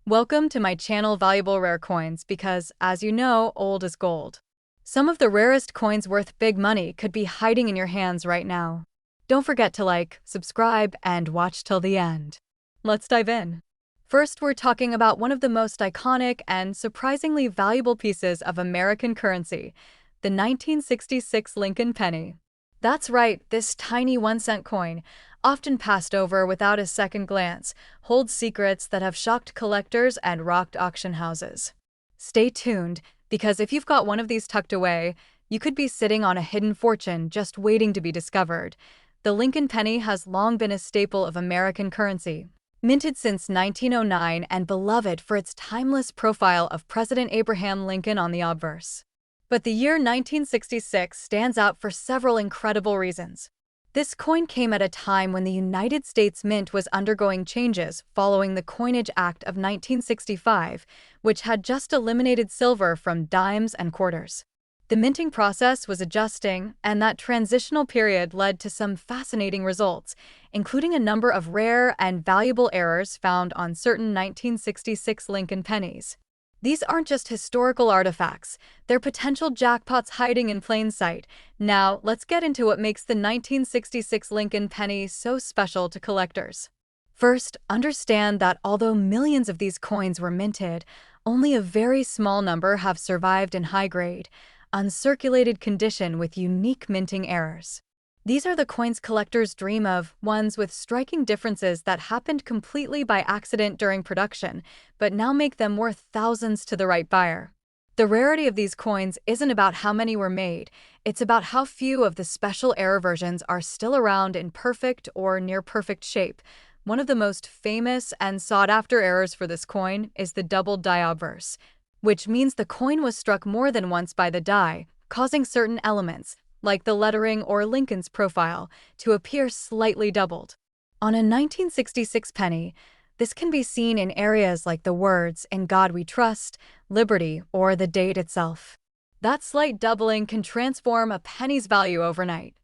Welcome to my channel Valuable Rare Coins because, as you know, old is gold. Some of the rarest coins worth big money could be hiding in your hands right now. Don't forget to like, subscribe, and watch till the end. Let's dive in. First, we're talking about one of the most iconic and surprisingly valuable pieces of American currency, the 1966 Lincoln penny. That's right, this tiny 1-cent coin, often passed over without a second glance, holds secrets that have shocked collectors and rocked auction houses. Stay tuned, because if you've got one of these tucked away, you could be sitting on a hidden fortune just waiting to be discovered. The Lincoln penny has long been a staple of American currency. Minted since 1909 and beloved for its timeless profile of President Abraham Lincoln on the obverse. But the year 1966 stands out for several incredible reasons. This coin came at a time when the United States Mint was undergoing changes following the Coinage Act of 1965, which had just eliminated silver from dimes and quarters. The minting process was adjusting, and that transitional period led to some fascinating results, including a number of rare and valuable errors found on certain 1966 Lincoln pennies. These aren't just historical artifacts, they're potential jackpots hiding in plain sight. Now, let's get into what makes the 1966 Lincoln penny so special to collectors. First, understand that although millions of these coins were minted, only a very small number have survived in high-grade, uncirculated condition with unique minting errors. These are the coins collectors dream of, ones with striking differences that happened completely by accident during production, but now make them worth thousands to the right buyer. The rarity of these coins isn't about how many were made, it's about how few of the special error versions are still around in perfect or near-perfect shape. One of the most famous and sought-after errors for this coin is the double die obverse, which means the coin was struck more than once by the die, causing certain elements, like the lettering or Lincoln's profile, to appear slightly doubled. On a 1966 penny, this can be seen in areas like the words "In God We Trust," "Liberty," or the date itself. That slight doubling can transform a penny's value overnight.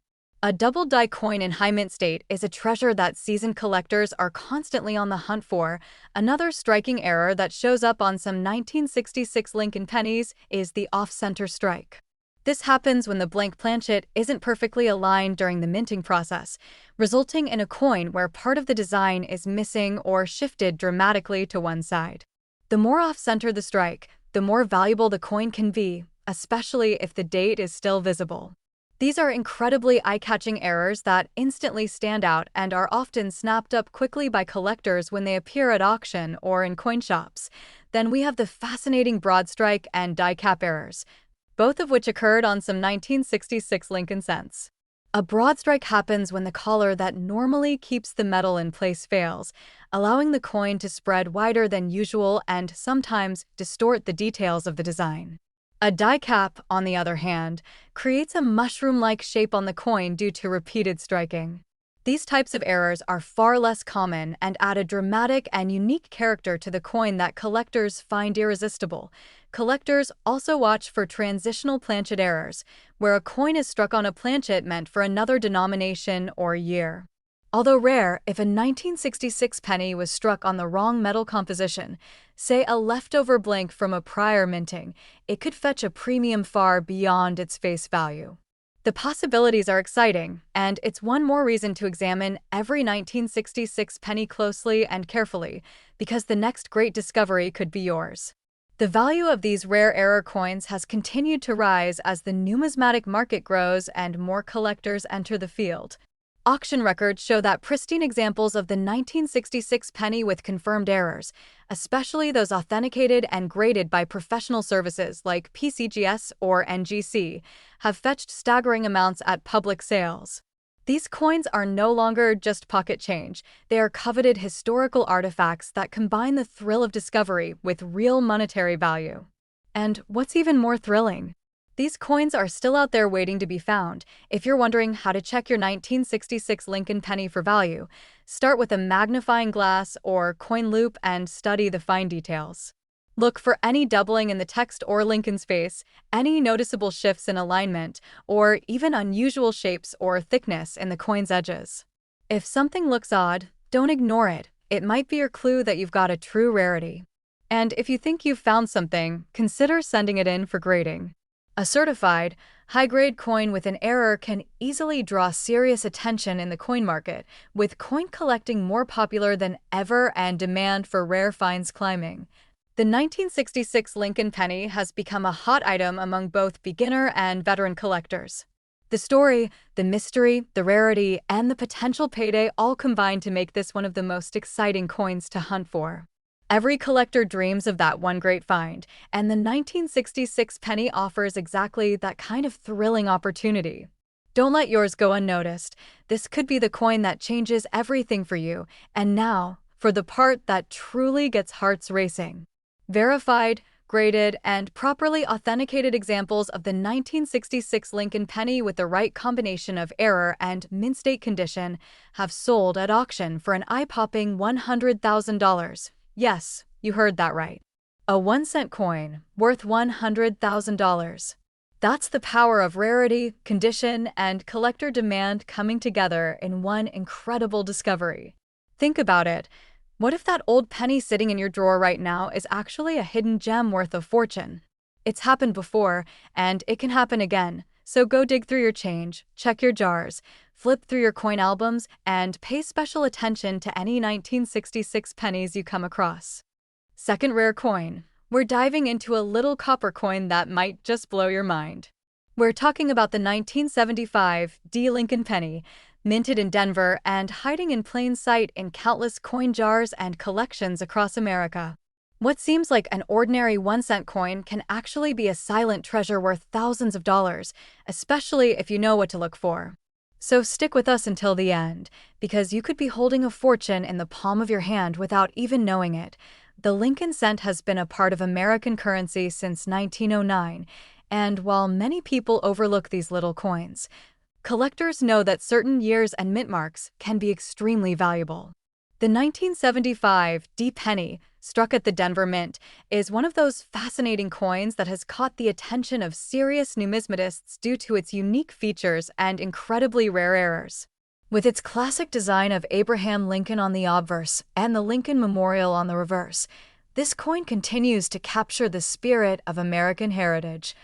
A double die coin in high mint state is a treasure that seasoned collectors are constantly on the hunt for. Another striking error that shows up on some 1966 Lincoln pennies is the off-center strike. This happens when the blank planchet isn't perfectly aligned during the minting process, resulting in a coin where part of the design is missing or shifted dramatically to one side. The more off-center the strike, the more valuable the coin can be, especially if the date is still visible. These are incredibly eye-catching errors that instantly stand out and are often snapped up quickly by collectors when they appear at auction or in coin shops. Then we have the fascinating broad strike and die cap errors, both of which occurred on some 1966 Lincoln cents. A broad strike happens when the collar that normally keeps the metal in place fails, allowing the coin to spread wider than usual and sometimes distort the details of the design. A die cap, on the other hand, creates a mushroom-like shape on the coin due to repeated striking. These types of errors are far less common and add a dramatic and unique character to the coin that collectors find irresistible. Collectors also watch for transitional planchet errors, where a coin is struck on a planchet meant for another denomination or year. Although rare, if a 1966 penny was struck on the wrong metal composition, say a leftover blank from a prior minting, it could fetch a premium far beyond its face value. The possibilities are exciting, and it's one more reason to examine every 1966 penny closely and carefully, because the next great discovery could be yours. The value of these rare error coins has continued to rise as the numismatic market grows and more collectors enter the field. Auction records show that pristine examples of the 1966 penny with confirmed errors, especially those authenticated and graded by professional services like PCGS or NGC, have fetched staggering amounts at public sales. These coins are no longer just pocket change, they are coveted historical artifacts that combine the thrill of discovery with real monetary value. And what's even more thrilling? These coins are still out there waiting to be found. If you're wondering how to check your 1966 Lincoln penny for value, start with a magnifying glass or coin loop and study the fine details. Look for any doubling in the text or Lincoln's face, any noticeable shifts in alignment, or even unusual shapes or thickness in the coin's edges. If something looks odd, don't ignore it. It might be your clue that you've got a true rarity. And if you think you've found something, consider sending it in for grading. A certified, high-grade coin with an error can easily draw serious attention in the coin market, with coin collecting more popular than ever and demand for rare finds climbing. The 1966 Lincoln penny has become a hot item among both beginner and veteran collectors. The story, the mystery, the rarity, and the potential payday all combine to make this one of the most exciting coins to hunt for. Every collector dreams of that one great find, and the 1966 penny offers exactly that kind of thrilling opportunity. Don't let yours go unnoticed. This could be the coin that changes everything for you. And now, for the part that truly gets hearts racing. Verified, graded, and properly authenticated examples of the 1966 Lincoln penny with the right combination of error and mint-state condition have sold at auction for an eye-popping $100,000. Yes, you heard that right. A 1-cent coin worth $100,000. That's the power of rarity, condition, and collector demand coming together in one incredible discovery. Think about it. What if that old penny sitting in your drawer right now is actually a hidden gem worth a fortune? It's happened before, and it can happen again. So go dig through your change, check your jars, flip through your coin albums, and pay special attention to any 1966 pennies you come across. Second rare coin. We're diving into a little copper coin that might just blow your mind. We're talking about the 1975 D. Lincoln penny, minted in Denver and hiding in plain sight in countless coin jars and collections across America. What seems like an ordinary 1-cent coin can actually be a silent treasure worth thousands of dollars, especially if you know what to look for. So stick with us until the end, because you could be holding a fortune in the palm of your hand without even knowing it. The Lincoln cent has been a part of American currency since 1909, and while many people overlook these little coins, collectors know that certain years and mint marks can be extremely valuable. The 1975 D penny, struck at the Denver Mint, is one of those fascinating coins that has caught the attention of serious numismatists due to its unique features and incredibly rare errors. With its classic design of Abraham Lincoln on the obverse and the Lincoln Memorial on the reverse, this coin continues to capture the spirit of American heritage.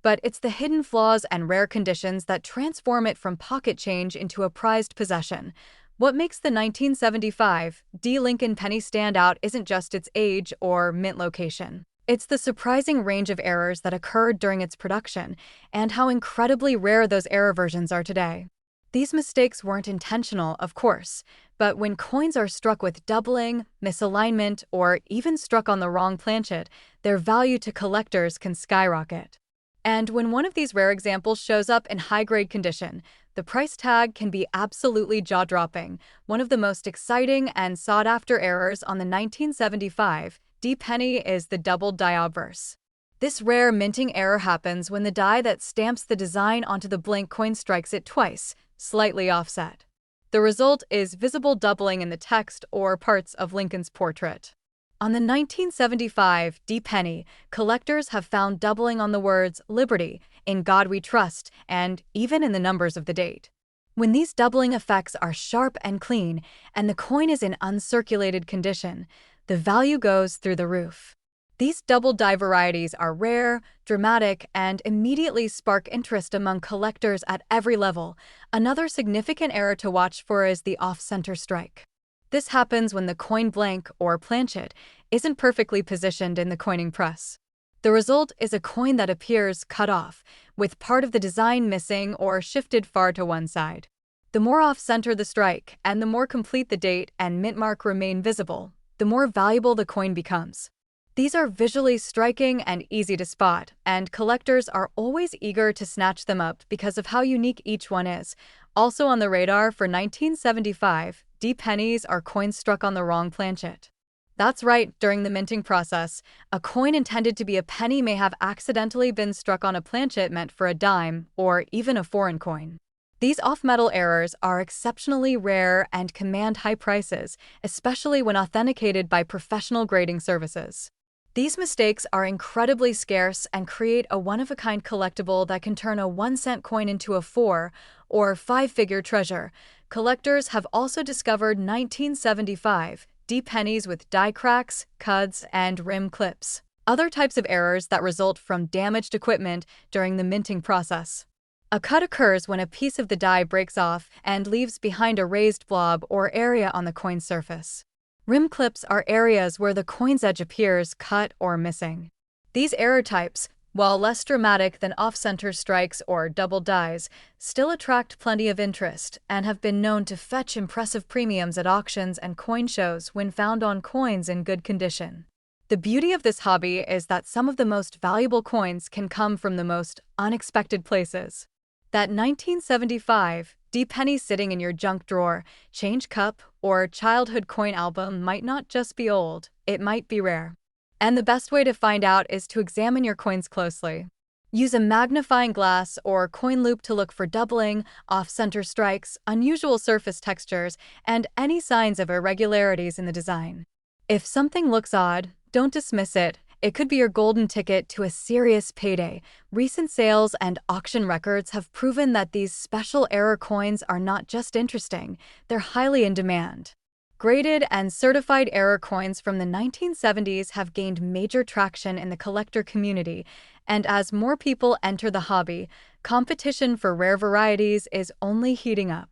But it's the hidden flaws and rare conditions that transform it from pocket change into a prized possession. What makes the 1975 D. Lincoln penny stand out isn't just its age or mint location. It's the surprising range of errors that occurred during its production and how incredibly rare those error versions are today. These mistakes weren't intentional, of course, but when coins are struck with doubling, misalignment, or even struck on the wrong planchet, their value to collectors can skyrocket. And when one of these rare examples shows up in high-grade condition, the price tag can be absolutely jaw-dropping. One of the most exciting and sought-after errors on the 1975 D penny is the doubled die obverse. This rare minting error happens when the die that stamps the design onto the blank coin strikes it twice, slightly offset. The result is visible doubling in the text or parts of Lincoln's portrait. On the 1975 D penny, collectors have found doubling on the words "Liberty," "In God We Trust," and even in the numbers of the date. When these doubling effects are sharp and clean, and the coin is in uncirculated condition, the value goes through the roof. These double die varieties are rare, dramatic, and immediately spark interest among collectors at every level. Another significant error to watch for is the off-center strike. This happens when the coin blank, or planchet, isn't perfectly positioned in the coining press. The result is a coin that appears cut off, with part of the design missing or shifted far to one side. The more off-center the strike, and the more complete the date and mint mark remain visible, the more valuable the coin becomes. These are visually striking and easy to spot, and collectors are always eager to snatch them up because of how unique each one is. Also on the radar for 1975 D pennies are coins struck on the wrong planchet. That's right, during the minting process, a coin intended to be a penny may have accidentally been struck on a planchet meant for a dime or even a foreign coin. These off-metal errors are exceptionally rare and command high prices, especially when authenticated by professional grading services. These mistakes are incredibly scarce and create a one-of-a-kind collectible that can turn a 1-cent coin into a 4- or 5-figure treasure. Collectors have also discovered 1975 D pennies with die cracks, cuds, and rim clips. Other types of errors that result from damaged equipment during the minting process. A cut occurs when a piece of the die breaks off and leaves behind a raised blob or area on the coin surface. Rim clips are areas where the coin's edge appears cut or missing. These error types, while less dramatic than off-center strikes or double dies, still attract plenty of interest and have been known to fetch impressive premiums at auctions and coin shows when found on coins in good condition. The beauty of this hobby is that some of the most valuable coins can come from the most unexpected places. That 1975 D penny sitting in your junk drawer, change cup, or childhood coin album might not just be old, it might be rare. And the best way to find out is to examine your coins closely. Use a magnifying glass or coin loop to look for doubling, off-center strikes, unusual surface textures, and any signs of irregularities in the design. If something looks odd, don't dismiss it. It could be your golden ticket to a serious payday. Recent sales and auction records have proven that these special error coins are not just interesting, they're highly in demand. Graded and certified error coins from the 1970s have gained major traction in the collector community, and as more people enter the hobby, competition for rare varieties is only heating up.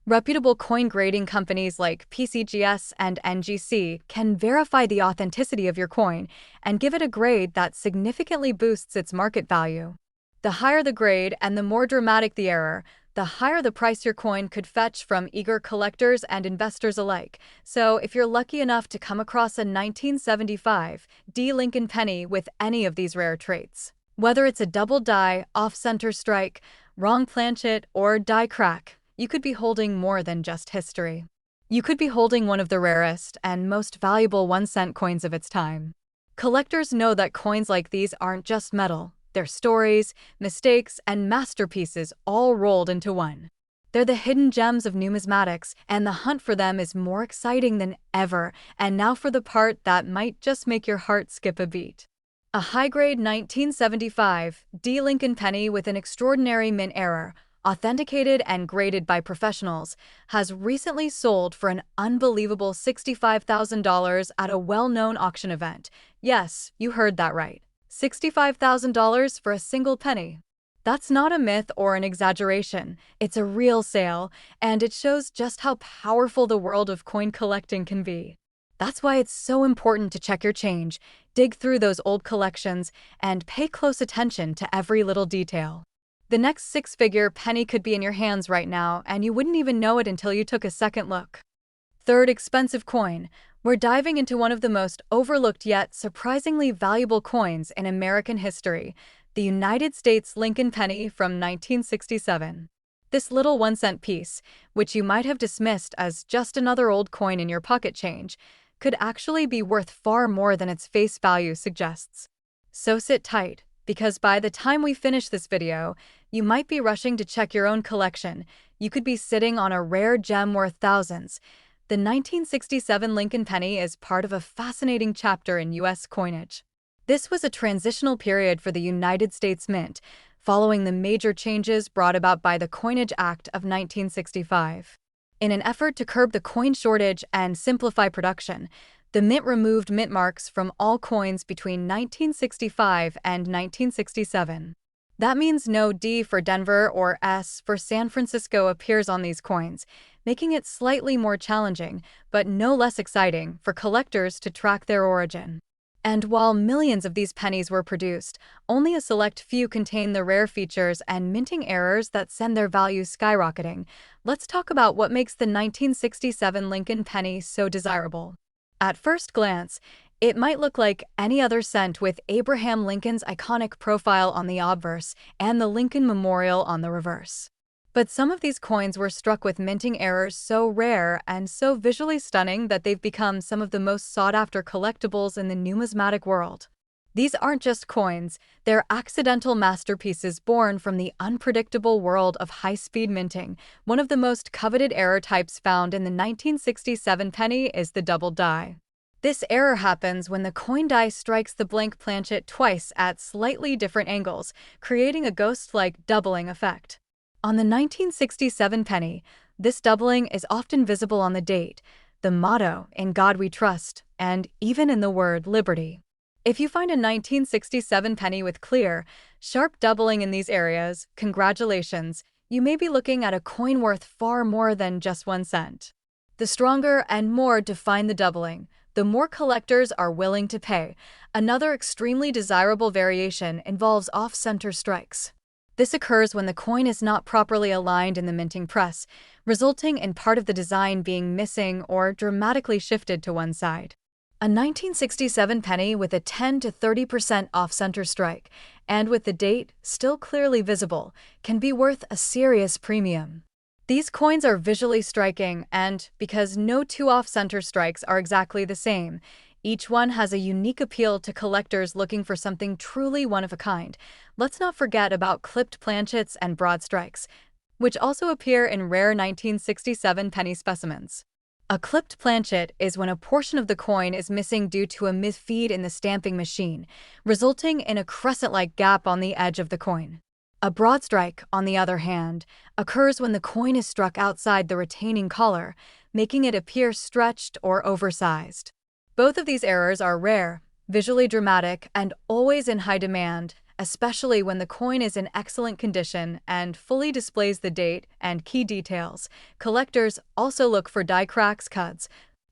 Reputable coin grading companies like PCGS and NGC can verify the authenticity of your coin and give it a grade that significantly boosts its market value. The higher the grade and the more dramatic the error, the higher the price your coin could fetch from eager collectors and investors alike. So if you're lucky enough to come across a 1975 D Lincoln penny with any of these rare traits, whether it's a double die, off-center strike, wrong planchet, or die crack, you could be holding more than just history. You could be holding one of the rarest and most valuable 1-cent coins of its time. Collectors know that coins like these aren't just metal. They're stories, mistakes, and masterpieces all rolled into one. They're the hidden gems of numismatics, and the hunt for them is more exciting than ever. And now for the part that might just make your heart skip a beat. A high-grade 1975 D Lincoln penny with an extraordinary mint error, authenticated and graded by professionals, has recently sold for an unbelievable $65,000 at a well-known auction event. Yes, you heard that right. $65,000 for a single penny. That's not a myth or an exaggeration. It's a real sale, and it shows just how powerful the world of coin collecting can be. That's why it's so important to check your change, dig through those old collections, and pay close attention to every little detail. The next 6-figure penny could be in your hands right now, and you wouldn't even know it until you took a second look. Third expensive coin. We're diving into one of the most overlooked yet surprisingly valuable coins in American history, the United States Lincoln penny from 1967. This little 1-cent piece, which you might have dismissed as just another old coin in your pocket change, could actually be worth far more than its face value suggests. So sit tight, because by the time we finish this video, you might be rushing to check your own collection. You could be sitting on a rare gem worth thousands. The 1967 Lincoln penny is part of a fascinating chapter in U.S. coinage. This was a transitional period for the United States Mint, following the major changes brought about by the Coinage Act of 1965. In an effort to curb the coin shortage and simplify production, the Mint removed mint marks from all coins between 1965 and 1967. That means no D for Denver or S for San Francisco appears on these coins, making it slightly more challenging, but no less exciting, for collectors to track their origin. And while millions of these pennies were produced, only a select few contain the rare features and minting errors that send their value skyrocketing. Let's talk about what makes the 1967 Lincoln penny so desirable. At first glance, it might look like any other cent with Abraham Lincoln's iconic profile on the obverse and the Lincoln Memorial on the reverse. But some of these coins were struck with minting errors so rare and so visually stunning that they've become some of the most sought-after collectibles in the numismatic world. These aren't just coins, they're accidental masterpieces born from the unpredictable world of high-speed minting. One of the most coveted error types found in the 1967 penny is the double die. This error happens when the coin die strikes the blank planchet twice at slightly different angles, creating a ghost-like doubling effect. On the 1967 penny, this doubling is often visible on the date, the motto, "In God We Trust," and even in the word liberty. If you find a 1967 penny with clear, sharp doubling in these areas, congratulations, you may be looking at a coin worth far more than just 1 cent. The stronger and more defined the doubling, the more collectors are willing to pay. Another extremely desirable variation involves off-center strikes. This occurs when the coin is not properly aligned in the minting press, resulting in part of the design being missing or dramatically shifted to one side. A 1967 penny with a 10 to 30% off-center strike, and with the date still clearly visible, can be worth a serious premium. These coins are visually striking, and because no two off-center strikes are exactly the same, each one has a unique appeal to collectors looking for something truly one of a kind. Let's not forget about clipped planchets and broad strikes, which also appear in rare 1967 penny specimens. A clipped planchet is when a portion of the coin is missing due to a misfeed in the stamping machine, resulting in a crescent-like gap on the edge of the coin. A broad strike, on the other hand, occurs when the coin is struck outside the retaining collar, making it appear stretched or oversized. Both of these errors are rare, visually dramatic, and always in high demand, especially when the coin is in excellent condition and fully displays the date and key details. Collectors also look for die cracks, cuts,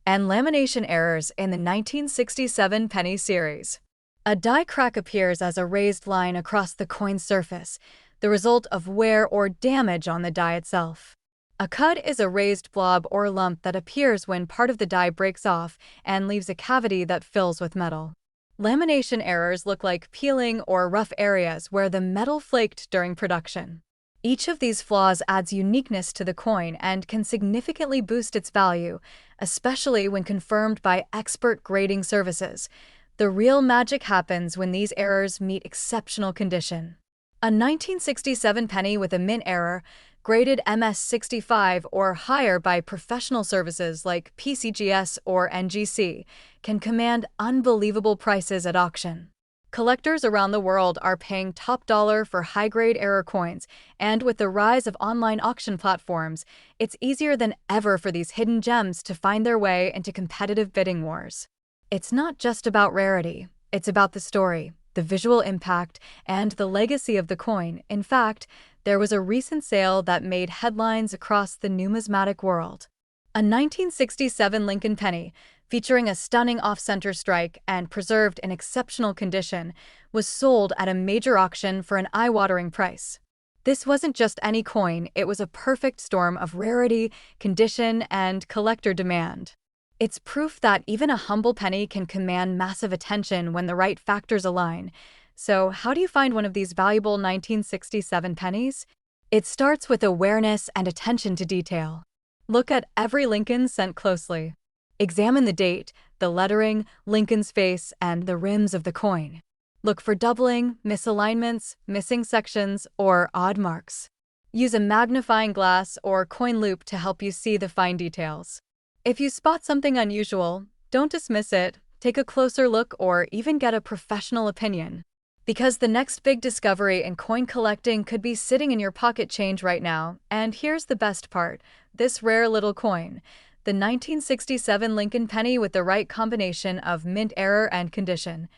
and lamination errors in the 1967 penny series. A die crack appears as a raised line across the coin's surface, the result of wear or damage on the die itself. A cud is a raised blob or lump that appears when part of the die breaks off and leaves a cavity that fills with metal. Lamination errors look like peeling or rough areas where the metal flaked during production. Each of these flaws adds uniqueness to the coin and can significantly boost its value, especially when confirmed by expert grading services. The real magic happens when these errors meet exceptional condition. A 1967 penny with a mint error, graded MS65 or higher by professional services like PCGS or NGC, can command unbelievable prices at auction. Collectors around the world are paying top dollar for high-grade error coins, and with the rise of online auction platforms, it's easier than ever for these hidden gems to find their way into competitive bidding wars. It's not just about rarity, it's about the story, the visual impact, and the legacy of the coin. In fact, there was a recent sale that made headlines across the numismatic world. A 1967 Lincoln penny, featuring a stunning off-center strike and preserved in exceptional condition, was sold at a major auction for an eye-watering price. This wasn't just any coin, it was a perfect storm of rarity, condition, and collector demand. It's proof that even a humble penny can command massive attention when the right factors align. So, how do you find one of these valuable 1967 pennies? It starts with awareness and attention to detail. Look at every Lincoln cent closely. Examine the date, the lettering, Lincoln's face, and the rims of the coin. Look for doubling, misalignments, missing sections, or odd marks. Use a magnifying glass or coin loop to help you see the fine details. If you spot something unusual, don't dismiss it, take a closer look, or even get a professional opinion. Because the next big discovery in coin collecting could be sitting in your pocket change right now. And here's the best part, this rare little coin, the 1967 Lincoln penny with the right combination of mint error and condition,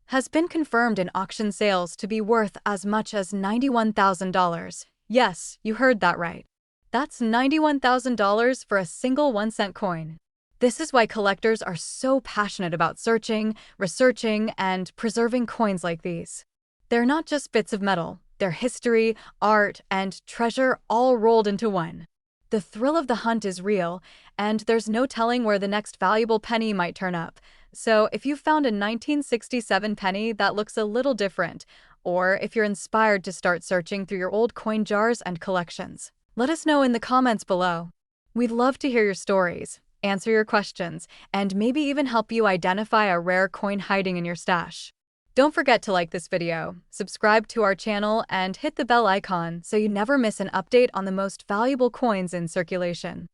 has been confirmed in auction sales to be worth as much as $91,000. Yes, you heard that right. That's $91,000 for a single 1-cent coin. This is why collectors are so passionate about searching, researching, and preserving coins like these. They're not just bits of metal, they're history, art, and treasure all rolled into one. The thrill of the hunt is real, and there's no telling where the next valuable penny might turn up. So if you found a 1967 penny that looks a little different, or if you're inspired to start searching through your old coin jars and collections, let us know in the comments below. We'd love to hear your stories, answer your questions, and maybe even help you identify a rare coin hiding in your stash. Don't forget to like this video, subscribe to our channel, and hit the bell icon so you never miss an update on the most valuable coins in circulation.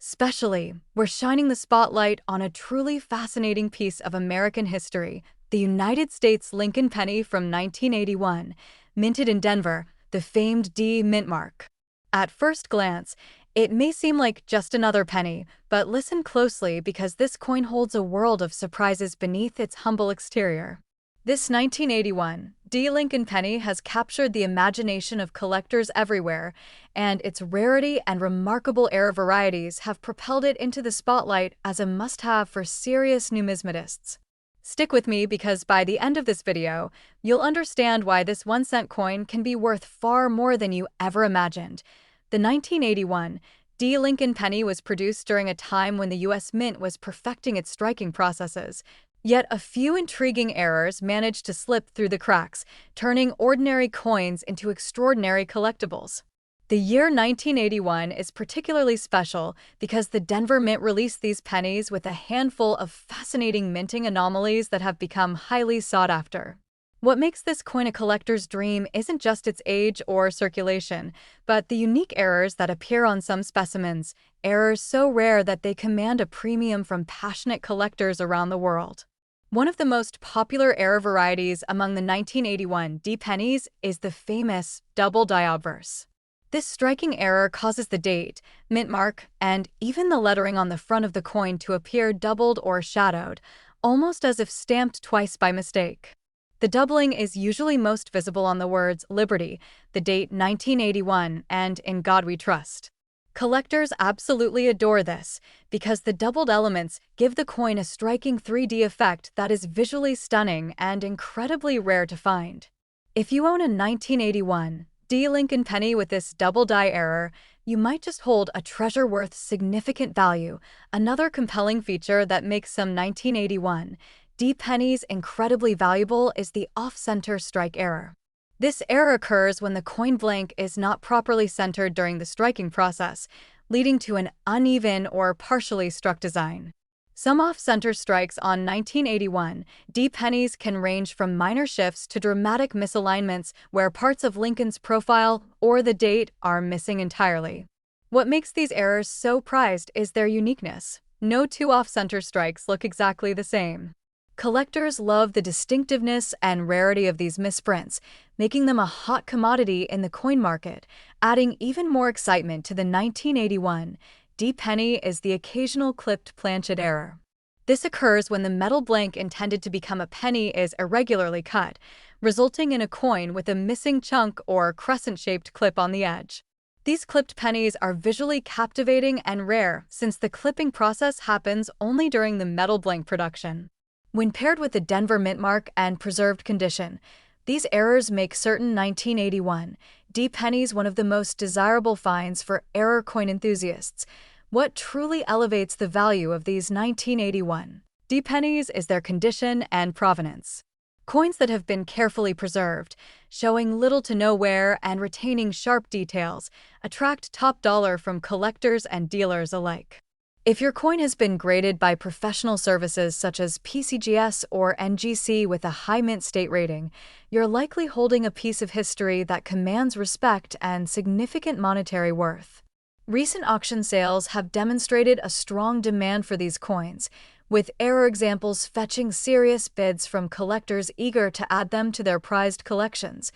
Especially, we're shining the spotlight on a truly fascinating piece of American history, the United States Lincoln penny from 1981, minted in Denver, the famed D mint mark. At first glance, It may seem like just another penny, but listen closely because this coin holds a world of surprises beneath its humble exterior. This 1981 D. Lincoln penny has captured the imagination of collectors everywhere, and its rarity and remarkable era varieties have propelled it into the spotlight as a must-have for serious numismatists. Stick with me because by the end of this video, you'll understand why this 1-cent coin can be worth far more than you ever imagined. The 1981 D. Lincoln penny was produced during a time when the U.S. Mint was perfecting its striking processes. Yet a few intriguing errors managed to slip through the cracks, turning ordinary coins into extraordinary collectibles. The year 1981 is particularly special because the Denver Mint released these pennies with a handful of fascinating minting anomalies that have become highly sought after. What makes this coin a collector's dream isn't just its age or circulation, but the unique errors that appear on some specimens, errors so rare that they command a premium from passionate collectors around the world. One of the most popular error varieties among the 1981 D pennies is the famous double die obverse. This striking error causes the date, mint mark, and even the lettering on the front of the coin to appear doubled or shadowed, almost as if stamped twice by mistake. The doubling is usually most visible on the words Liberty, the date 1981, and In God We Trust. Collectors absolutely adore this because the doubled elements give the coin a striking 3D effect that is visually stunning and incredibly rare to find. If you own a 1981 D. Lincoln penny with this double die error, you might just hold a treasure worth significant value. Another compelling feature that makes some 1981 D pennies incredibly valuable is the off-center strike error. This error occurs when the coin blank is not properly centered during the striking process, leading to an uneven or partially struck design. Some off-center strikes on 1981 D pennies can range from minor shifts to dramatic misalignments where parts of Lincoln's profile or the date are missing entirely. What makes these errors so prized is their uniqueness. No two off-center strikes look exactly the same. Collectors love the distinctiveness and rarity of these misprints, making them a hot commodity in the coin market. Adding even more excitement to the 1981 D penny is the occasional clipped planchet error. This occurs when the metal blank intended to become a penny is irregularly cut, resulting in a coin with a missing chunk or crescent-shaped clip on the edge. These clipped pennies are visually captivating and rare since the clipping process happens only during the metal blank production. When paired with the Denver mint mark and preserved condition, these errors make certain 1981 D pennies one of the most desirable finds for error coin enthusiasts. What truly elevates the value of these 1981 D pennies is their condition and provenance. Coins that have been carefully preserved, showing little to no wear and retaining sharp details, attract top dollar from collectors and dealers alike. If your coin has been graded by professional services such as PCGS or NGC with a high mint state rating, you're likely holding a piece of history that commands respect and significant monetary worth. Recent auction sales have demonstrated a strong demand for these coins, with error examples fetching serious bids from collectors eager to add them to their prized collections.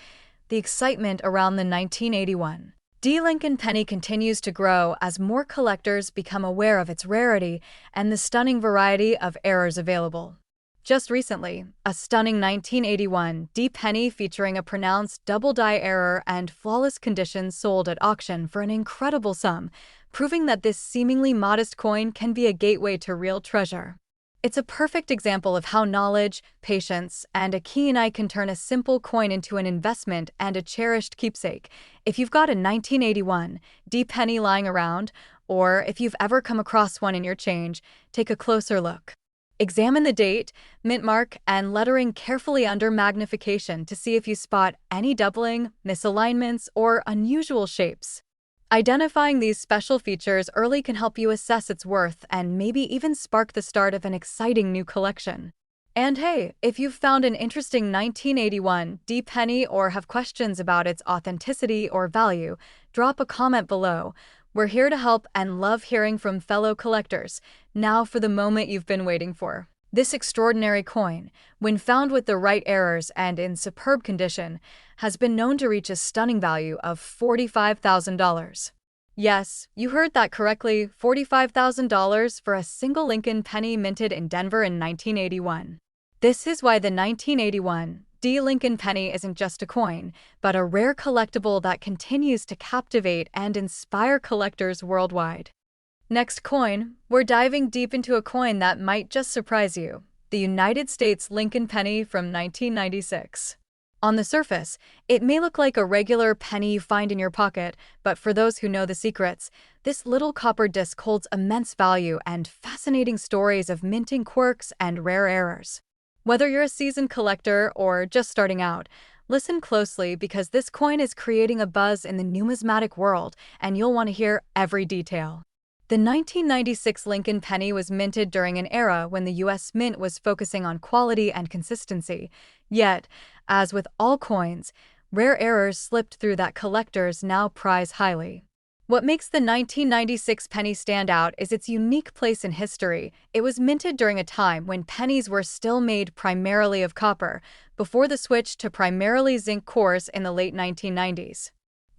The excitement around the 1981 D. Lincoln penny continues to grow as more collectors become aware of its rarity and the stunning variety of errors available. Just recently, a stunning 1981 D. penny featuring a pronounced double die error and flawless condition sold at auction for an incredible sum, proving that this seemingly modest coin can be a gateway to real treasure. It's a perfect example of how knowledge, patience, and a keen eye can turn a simple coin into an investment and a cherished keepsake. If you've got a 1981 D penny lying around, or if you've ever come across one in your change, take a closer look. Examine the date, mint mark, and lettering carefully under magnification to see if you spot any doubling, misalignments, or unusual shapes. Identifying these special features early can help you assess its worth and maybe even spark the start of an exciting new collection. And hey, if you've found an interesting 1981 D penny or have questions about its authenticity or value, drop a comment below. We're here to help and love hearing from fellow collectors. Now for the moment you've been waiting for. This extraordinary coin, when found with the right errors and in superb condition, has been known to reach a stunning value of $45,000. Yes, you heard that correctly, $45,000 for a single Lincoln penny minted in Denver in 1981. This is why the 1981 D. Lincoln penny isn't just a coin, but a rare collectible that continues to captivate and inspire collectors worldwide. Next coin, we're diving deep into a coin that might just surprise you, the United States Lincoln penny from 1996. On the surface, it may look like a regular penny you find in your pocket, but for those who know the secrets, this little copper disc holds immense value and fascinating stories of minting quirks and rare errors. Whether you're a seasoned collector or just starting out, listen closely because this coin is creating a buzz in the numismatic world and you'll want to hear every detail. The 1996 Lincoln penny was minted during an era when the U.S. Mint was focusing on quality and consistency. Yet, as with all coins, rare errors slipped through that collectors now prize highly. What makes the 1996 penny stand out is its unique place in history. It was minted during a time when pennies were still made primarily of copper, before the switch to primarily zinc cores in the late 1990s.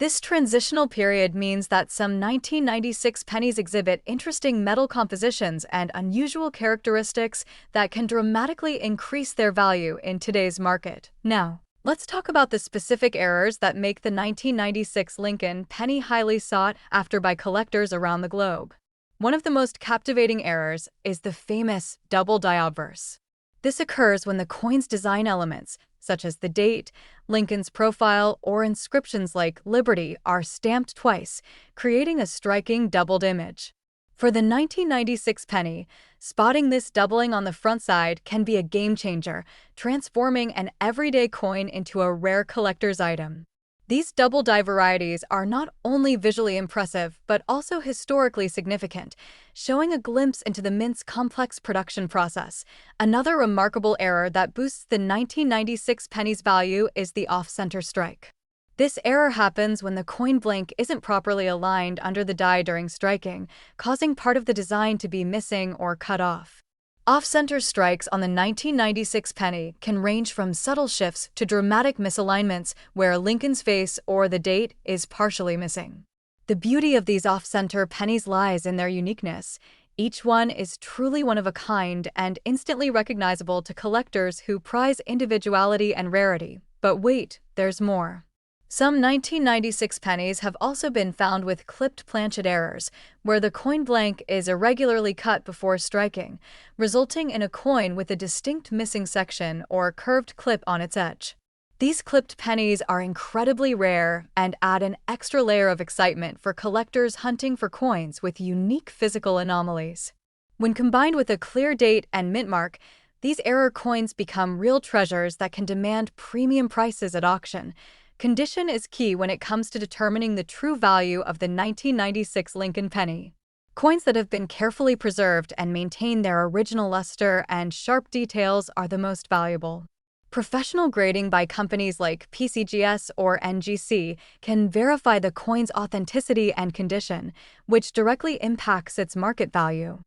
This transitional period means that some 1996 pennies exhibit interesting metal compositions and unusual characteristics that can dramatically increase their value in today's market. Now, let's talk about the specific errors that make the 1996 Lincoln penny highly sought after by collectors around the globe. One of the most captivating errors is the famous double die obverse. This occurs when the coin's design elements, such as the date, Lincoln's profile, or inscriptions like Liberty, are stamped twice, creating a striking doubled image. For the 1996 penny, spotting this doubling on the front side can be a game changer, transforming an everyday coin into a rare collector's item. These double die varieties are not only visually impressive but also historically significant, showing a glimpse into the mint's complex production process. Another remarkable error that boosts the 1996 penny's value is the off-center strike. This error happens when the coin blank isn't properly aligned under the die during striking, causing part of the design to be missing or cut off. Off-center strikes on the 1996 penny can range from subtle shifts to dramatic misalignments where Lincoln's face or the date is partially missing. The beauty of these off-center pennies lies in their uniqueness. Each one is truly one of a kind and instantly recognizable to collectors who prize individuality and rarity. But wait, there's more. Some 1996 pennies have also been found with clipped planchet errors, where the coin blank is irregularly cut before striking, resulting in a coin with a distinct missing section or curved clip on its edge. These clipped pennies are incredibly rare and add an extra layer of excitement for collectors hunting for coins with unique physical anomalies. When combined with a clear date and mint mark, these error coins become real treasures that can demand premium prices at auction. Condition is key when it comes to determining the true value of the 1996 Lincoln penny. Coins that have been carefully preserved and maintain their original luster and sharp details are the most valuable. Professional grading by companies like PCGS or NGC can verify the coin's authenticity and condition, which directly impacts its market value.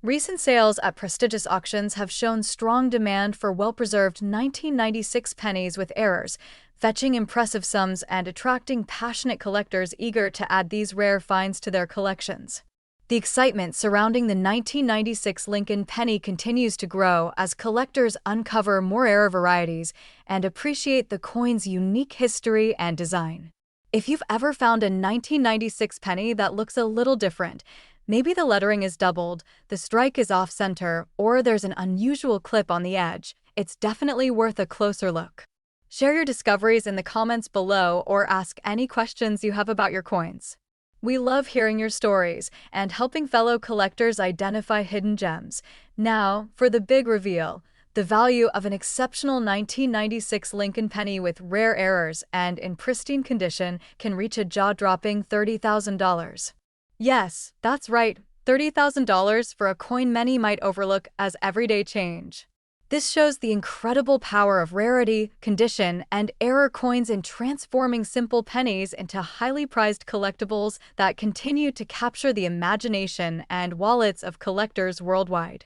Recent sales at prestigious auctions have shown strong demand for well-preserved 1996 pennies with errors, fetching impressive sums and attracting passionate collectors eager to add these rare finds to their collections. The excitement surrounding the 1996 Lincoln penny continues to grow as collectors uncover more error varieties and appreciate the coin's unique history and design. If you've ever found a 1996 penny that looks a little different, maybe the lettering is doubled, the strike is off-center, or there's an unusual clip on the edge, it's definitely worth a closer look. Share your discoveries in the comments below or ask any questions you have about your coins. We love hearing your stories and helping fellow collectors identify hidden gems. Now, for the big reveal, the value of an exceptional 1996 Lincoln penny with rare errors and in pristine condition can reach a jaw-dropping $30,000. Yes, that's right, $30,000 for a coin many might overlook as everyday change. This shows the incredible power of rarity, condition, and error coins in transforming simple pennies into highly prized collectibles that continue to capture the imagination and wallets of collectors worldwide.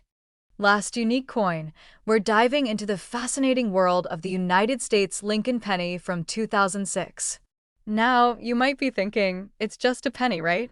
Last unique coin, we're diving into the fascinating world of the United States Lincoln penny from 2006. Now, you might be thinking, it's just a penny, right?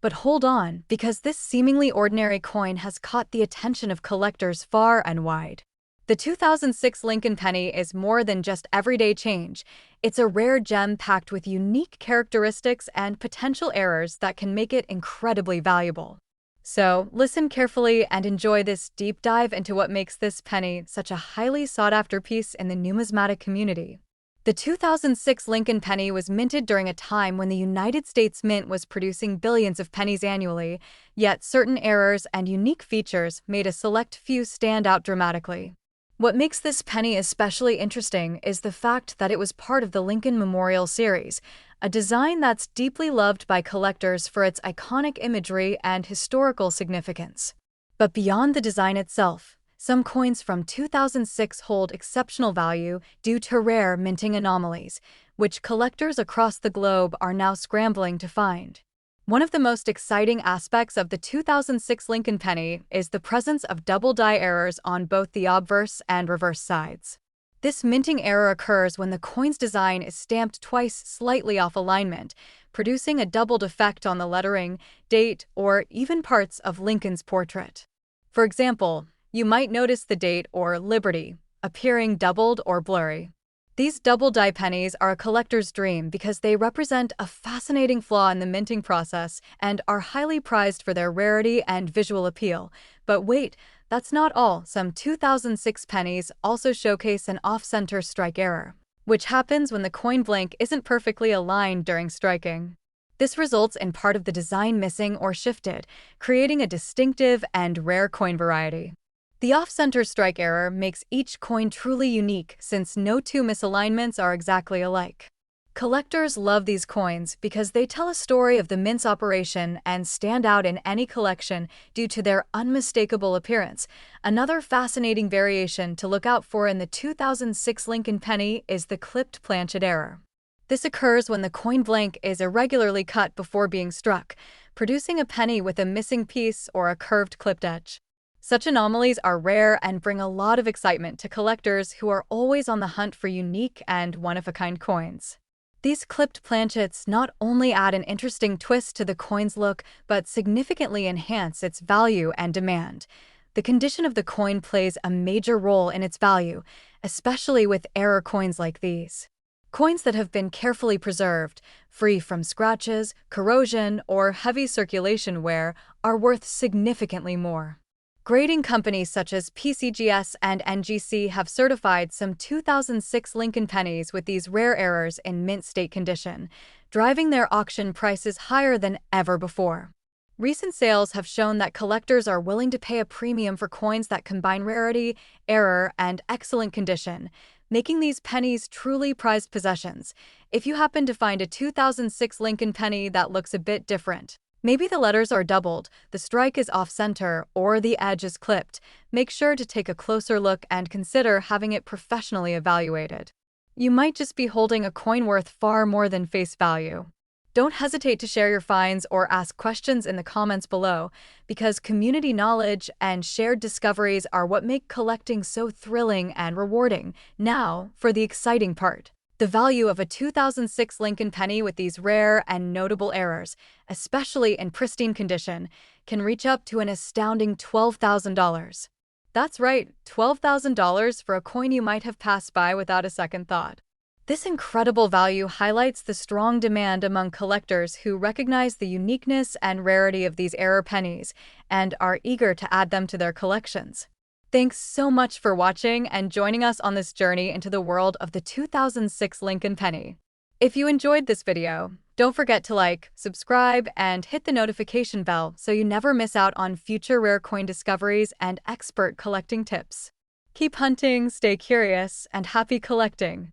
But hold on, because this seemingly ordinary coin has caught the attention of collectors far and wide. The 2006 Lincoln penny is more than just everyday change. It's a rare gem packed with unique characteristics and potential errors that can make it incredibly valuable. So, listen carefully and enjoy this deep dive into what makes this penny such a highly sought-after piece in the numismatic community. The 2006 Lincoln penny was minted during a time when the United States Mint was producing billions of pennies annually, yet certain errors and unique features made a select few stand out dramatically. What makes this penny especially interesting is the fact that it was part of the Lincoln Memorial Series, a design that's deeply loved by collectors for its iconic imagery and historical significance. But beyond the design itself, some coins from 2006 hold exceptional value due to rare minting anomalies, which collectors across the globe are now scrambling to find. One of the most exciting aspects of the 2006 Lincoln penny is the presence of double die errors on both the obverse and reverse sides. This minting error occurs when the coin's design is stamped twice slightly off alignment, producing a doubled effect on the lettering, date, or even parts of Lincoln's portrait. For example, you might notice the date or Liberty appearing doubled or blurry. These double die pennies are a collector's dream because they represent a fascinating flaw in the minting process and are highly prized for their rarity and visual appeal. But wait, that's not all. Some 2006 pennies also showcase an off-center strike error, which happens when the coin blank isn't perfectly aligned during striking. This results in part of the design missing or shifted, creating a distinctive and rare coin variety. The off-center strike error makes each coin truly unique since no two misalignments are exactly alike. Collectors love these coins because they tell a story of the mint's operation and stand out in any collection due to their unmistakable appearance. Another fascinating variation to look out for in the 2006 Lincoln penny is the clipped planchet error. This occurs when the coin blank is irregularly cut before being struck, producing a penny with a missing piece or a curved clipped edge. Such anomalies are rare and bring a lot of excitement to collectors who are always on the hunt for unique and one-of-a-kind coins. These clipped planchets not only add an interesting twist to the coin's look, but significantly enhance its value and demand. The condition of the coin plays a major role in its value, especially with error coins like these. Coins that have been carefully preserved, free from scratches, corrosion, or heavy circulation wear, are worth significantly more. Grading companies such as PCGS and NGC have certified some 2006 Lincoln pennies with these rare errors in mint state condition, driving their auction prices higher than ever before. Recent sales have shown that collectors are willing to pay a premium for coins that combine rarity, error, and excellent condition, making these pennies truly prized possessions. If you happen to find a 2006 Lincoln penny that looks a bit different, maybe the letters are doubled, the strike is off-center, or the edge is clipped, make sure to take a closer look and consider having it professionally evaluated. You might just be holding a coin worth far more than face value. Don't hesitate to share your finds or ask questions in the comments below, because community knowledge and shared discoveries are what make collecting so thrilling and rewarding. Now, for the exciting part. The value of a 2006 Lincoln penny with these rare and notable errors, especially in pristine condition, can reach up to an astounding $12,000. That's right, $12,000 for a coin you might have passed by without a second thought. This incredible value highlights the strong demand among collectors who recognize the uniqueness and rarity of these error pennies and are eager to add them to their collections. Thanks so much for watching and joining us on this journey into the world of the 2006 Lincoln penny. If you enjoyed this video, don't forget to like, subscribe, and hit the notification bell so you never miss out on future rare coin discoveries and expert collecting tips. Keep hunting, stay curious, and happy collecting!